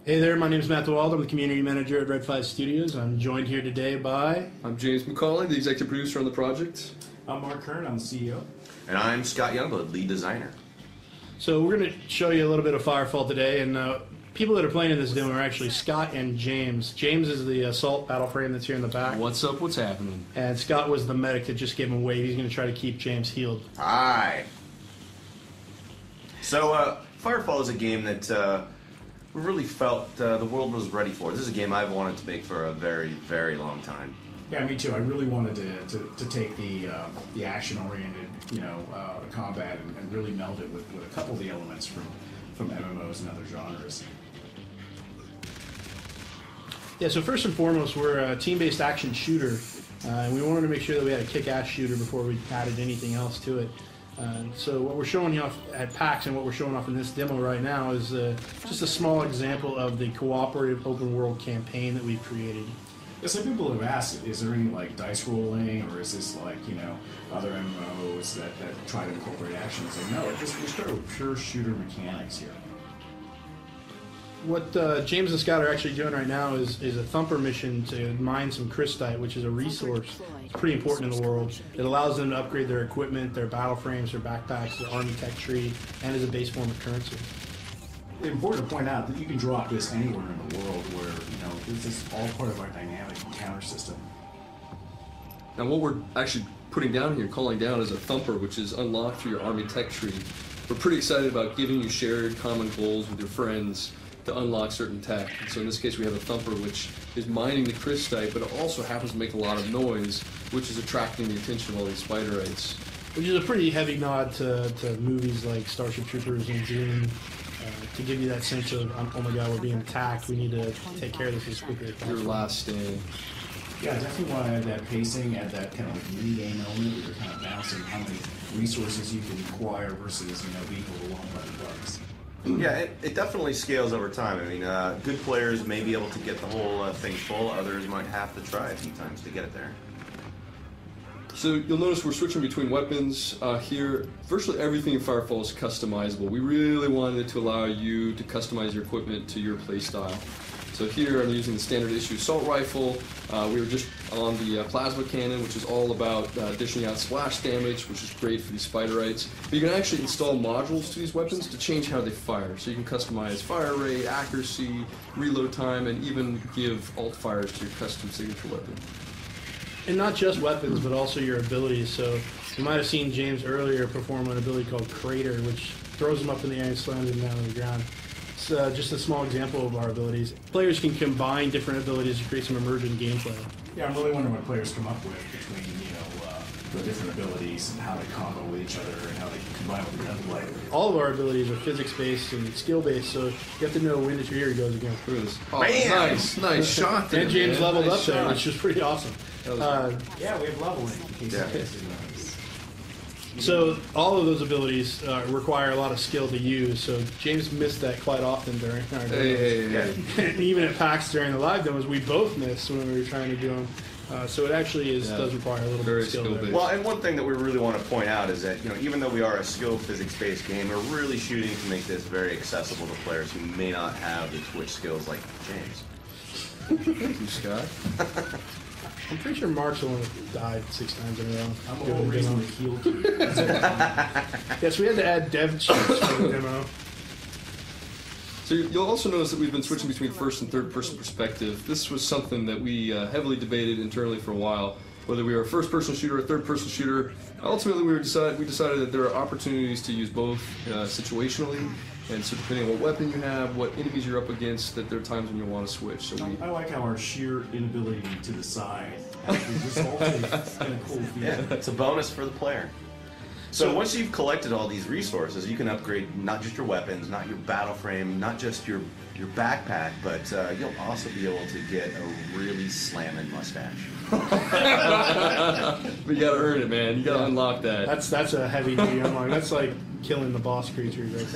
Hey there, my name is Matt DeWald. I'm the community manager at Red 5 Studios. I'm joined here today by... I'm James McCauley, the executive producer on the project. I'm Mark Kern, I'm the CEO. And I'm Scott Youngblood, lead designer. So we're going to show you a little bit of Firefall today, and people that are playing in this demo are actually Scott and James. James is the assault battle frame that's here in the back. What's up, what's happening? And Scott was the medic that just gave him a wave. He's going to try to keep James healed. Hi. So, Firefall is a game that we really felt the world was ready for. This is a game I've wanted to make for a very, very long time. Yeah, me too. I really wanted to take the action-oriented, combat and really meld it with a couple of the elements from MMOs and other genres. Yeah, so first and foremost, we're a team-based action shooter, and we wanted to make sure that we had a kick-ass shooter before we added anything else to it. So what we're showing you off at PAX and what we're showing off in this demo right now is just a small example of the cooperative open world campaign that we've created. Yeah, some people have asked, is there any dice rolling, or is this other MMOs that try to incorporate action? It's no, we're starting with pure shooter mechanics here. What James and Scott are actually doing right now is a thumper mission to mine some crystite, which is a resource. It's pretty important in the world. It allows them to upgrade their equipment, their battle frames, their backpacks, their army tech tree, and is a base form of currency. It's important to point out that you can drop this anywhere in the world where, this is all part of our dynamic encounter system. Now what we're actually putting down here, calling down, is a thumper, which is unlocked through your army tech tree. We're pretty excited about giving you shared common goals with your friends to unlock certain tech. And so in this case we have a thumper which is mining the crystite, but it also happens to make a lot of noise, which is attracting the attention of all these spiderites. Which is a pretty heavy nod to movies like Starship Troopers and Dune, to give you that sense of, oh my god, we're being attacked, we need to take care of this as quickly as possible. Your last stand. Yeah, I definitely want to add that pacing, add that kind of mini-game element where you're kind of balancing how many resources you can acquire versus, being overwhelmed by the bugs. Yeah, it definitely scales over time. I mean, good players may be able to get the whole thing full. Others might have to try a few times to get it there. So you'll notice we're switching between weapons here. Virtually everything in Firefall is customizable. We really wanted to allow you to customize your equipment to your playstyle. So here I'm using the standard issue assault rifle. We were just on the plasma cannon, which is all about dishing out splash damage, which is great for these spiderites. But you can actually install modules to these weapons to change how they fire. So you can customize fire rate, accuracy, reload time, and even give alt fires to your custom signature weapon. And not just weapons, but also your abilities. So you might have seen James earlier perform an ability called Crater, which throws him up in the air and slams him down on the ground. It's just a small example of our abilities. Players can combine different abilities to create some emergent gameplay. Yeah, I'm really wondering what players come up with between, the different abilities and how they combo with each other and how they combine with the gunplay. All of our abilities are physics-based and skill-based, so you have to know when to trigger goes again. Oh, nice shot there, and James man. leveled nice up shot. there, which is pretty awesome. Yeah, we have leveling. In case So all of those abilities require a lot of skill to use, so James missed that quite often during our demos. Hey. And even at PAX during the live demos, we both missed when we were trying to do them. So it actually does require a little bit of skill there. Well, and one thing that we really want to point out is that, even though we are a skill physics-based game, we're really shooting to make this very accessible to players who may not have the Twitch skills like James. Thank you, Scott. I'm pretty sure Mark's the one that died 6 times in a row. I'm the whole reason the heal key. Yes, we had to add dev sheets for the demo. So you'll also notice that we've been switching between first and third person perspective. This was something that we heavily debated internally for a while, whether we were a first person shooter or a third person shooter. Ultimately we decided that there are opportunities to use both situationally, and so depending on what weapon you have, what enemies you're up against, that there are times when you'll want to switch. So I like how our sheer inability to decide actually resulted in a cool feeling. Yeah, it's a bonus for the player. So once you've collected all these resources, you can upgrade not just your weapons, not your battle frame, not just your backpack, but you'll also be able to get a really slamming mustache. But you gotta earn it, man. You gotta unlock that. That's a heavy duty unlock. That's like killing the boss creatures right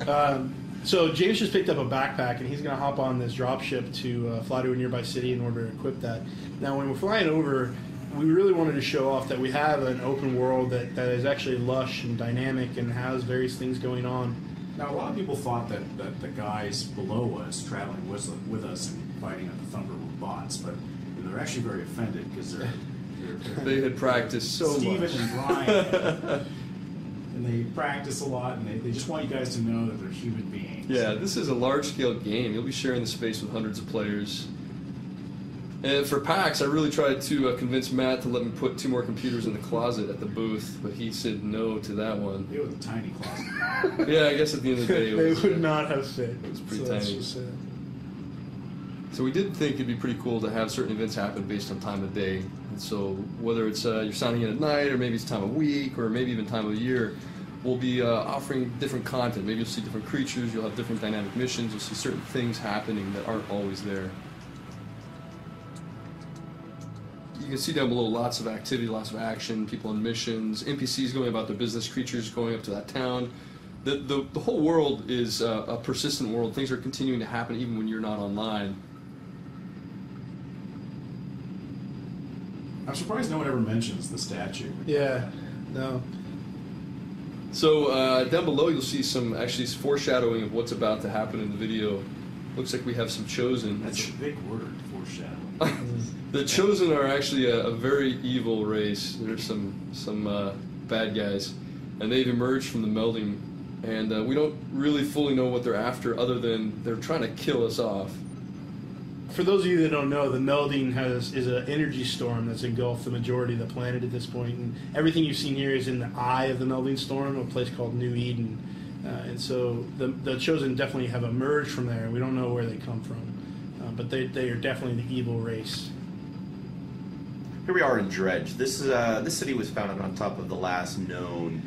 there. So James just picked up a backpack, and he's going to hop on this dropship to fly to a nearby city in order to equip that. Now, when we're flying over, we really wanted to show off that we have an open world that is actually lush and dynamic and has various things going on. Now, a lot of people thought that the guys below us, traveling with us and fighting at the Thunder were bots, but they're actually very offended because they had practiced so Steven much. and Brian, and they practice a lot, and they just want you guys to know that they're human beings. Yeah, this is a large-scale game. You'll be sharing the space with hundreds of players. And for PAX, I really tried to convince Matt to let me put 2 more computers in the closet at the booth, but he said no to that one. It was a tiny closet. Yeah, I guess at the end of the day, it was, they would not have fit. it was pretty So that's tiny. just sad. So we did think it'd be pretty cool to have certain events happen based on time of day. And so whether it's you're signing in at night, or maybe it's time of week, or maybe even time of year, we'll be offering different content. Maybe you'll see different creatures, you'll have different dynamic missions, you'll see certain things happening that aren't always there. You can see down below lots of activity, lots of action, people on missions, NPCs going about their business, creatures going up to that town. The whole world is a persistent world. Things are continuing to happen even when you're not online. I'm surprised no one ever mentions the statue. Yeah, no. So down below you'll see some foreshadowing of what's about to happen in the video. Looks like we have some Chosen. That's a big word, foreshadowing. The Chosen are actually a very evil race. There's some bad guys, and they've emerged from the melding, and we don't really fully know what they're after, other than they're trying to kill us off. For those of you that don't know, the melding is an energy storm that's engulfed the majority of the planet at this point, and everything you've seen here is in the eye of the melding storm, a place called New Eden, and so the Chosen definitely have emerged from there. We don't know where they come from, but they are definitely the evil race. Here we are in Dredge. This city was founded on top of the last known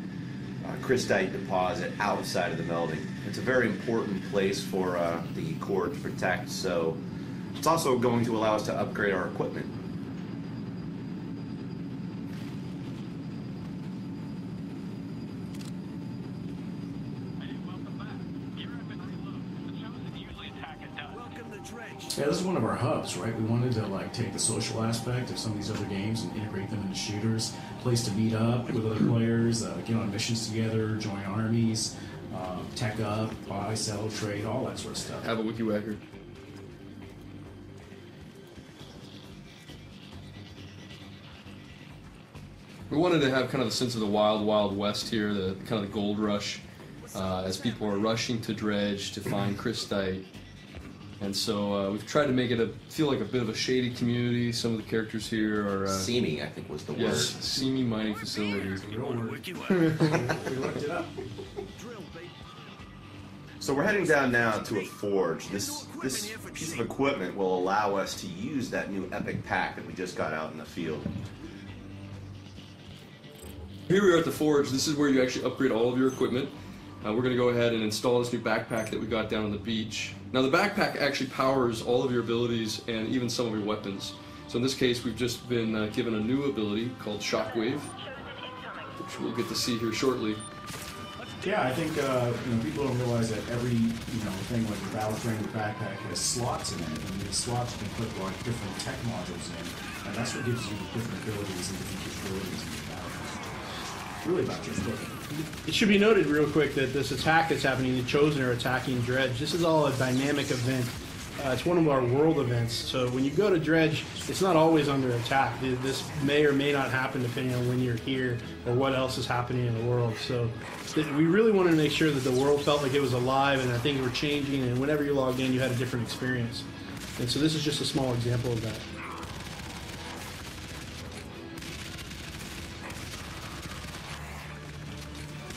crystite deposit outside of the melding. It's a very important place for the core to protect, so it's also going to allow us to upgrade our equipment. Yeah, this is one of our hubs, right? We wanted to take the social aspect of some of these other games and integrate them into shooters. Place to meet up with other players, get on missions together, join armies, tech up, buy, sell, trade, all that sort of stuff. Have a wiki whacker. We wanted to have kind of a sense of the wild, wild west here, the kind of the gold rush, as people are rushing to Dredge to find crystite. And so we've tried to make it feel like a bit of a shady community. Some of the characters here are... Seamy, I think was the word. Yes, seamy mining facilities. We looked it up. So we're heading down now to a forge. This piece of equipment will allow us to use that new epic pack that we just got out in the field. Here we are at the forge. This is where you actually upgrade all of your equipment. We're going to go ahead and install this new backpack that we got down on the beach. Now the backpack actually powers all of your abilities and even some of your weapons. So in this case we've just been given a new ability called Shockwave, which we'll get to see here shortly. Yeah, I think people don't realize that every thing like the battle frame, the backpack has slots in it, and these slots you can put different tech modules in, and that's what gives you different abilities and different capabilities in the battle. Really about just looking. It should be noted real quick that this attack that's happening, the Chosen are attacking Dredge. This is all a dynamic event. It's one of our world events. So when you go to Dredge, it's not always under attack. This may or may not happen depending on when you're here or what else is happening in the world. So we really wanted to make sure that the world felt like it was alive and that things were changing, and whenever you logged in, you had a different experience. And so this is just a small example of that.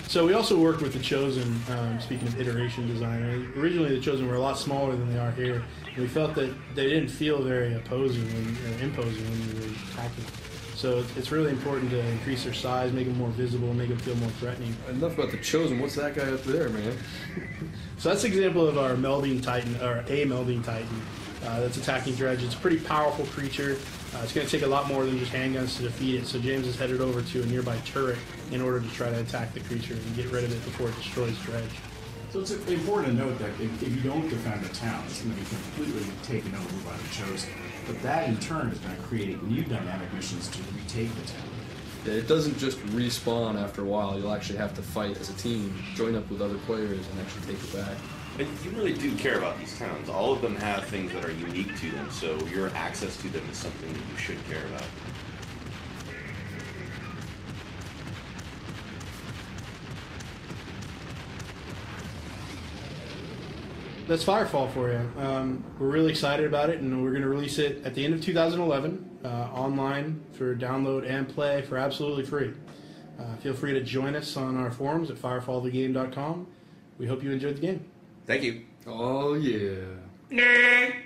So we also worked with the Chosen, speaking of iteration design. Originally the Chosen were a lot smaller than they are here. And we felt that they didn't feel very imposing when you were attacking. So it's really important to increase their size, make them more visible, make them feel more threatening. Enough about the Chosen. What's that guy up there, man? So that's an example of our melding titan, or a melding titan, that's attacking Dredge. It's a pretty powerful creature. It's going to take a lot more than just handguns to defeat it. So James is headed over to a nearby turret in order to try to attack the creature and get rid of it before it destroys Dredge. So it's important to note that if you don't defend the town, it's going to be completely taken over by the Chosen. But that in turn is going to create new dynamic missions to retake the town. Yeah, it doesn't just respawn after a while. You'll actually have to fight as a team, join up with other players, and actually take it back. And you really do care about these towns. All of them have things that are unique to them, so your access to them is something that you should care about. That's Firefall for you. We're really excited about it, and we're going to release it at the end of 2011 online for download and play for absolutely free. Feel free to join us on our forums at firefallthegame.com. We hope you enjoyed the game. Thank you. Oh, yeah. Nerd.